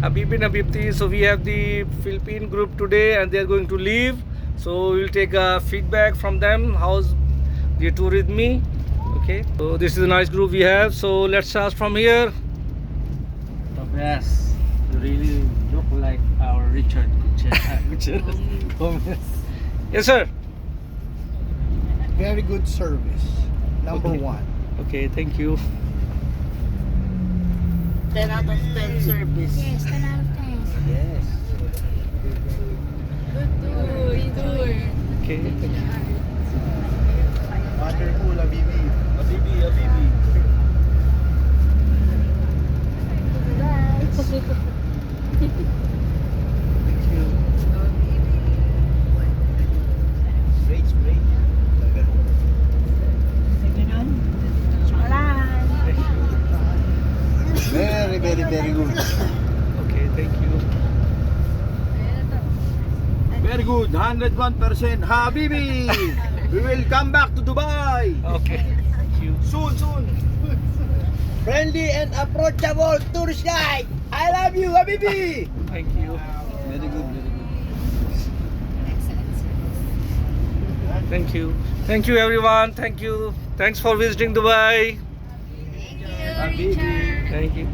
Habibi and Habibti. So we have the Philippine group today and they are going to leave. So we will take a feedback from them. How's the tour with me? Okay. So this is a nice group we have. So let's start from here. Yes, you really look like our Richard Gomez. Yes, sir. Very good service. Number Okay. one. Okay, thank you. 10 out of 10 service. Yes, 10 out of 10. Yes. Good tour. Okay. Wonderful, Habibi. Habibi. Great, great. Very, very, very good. Okay, thank you. Very good, 101% Habibi. We will come back to Dubai. Okay. Thank you. Soon. Friendly and approachable tourist guide. I love you, Habibi. Thank you. Very good. Excellent service. Thank you. Thank you everyone. Thank you. Thanks for visiting Dubai. Thank you, Habibi. Richard. Thank you.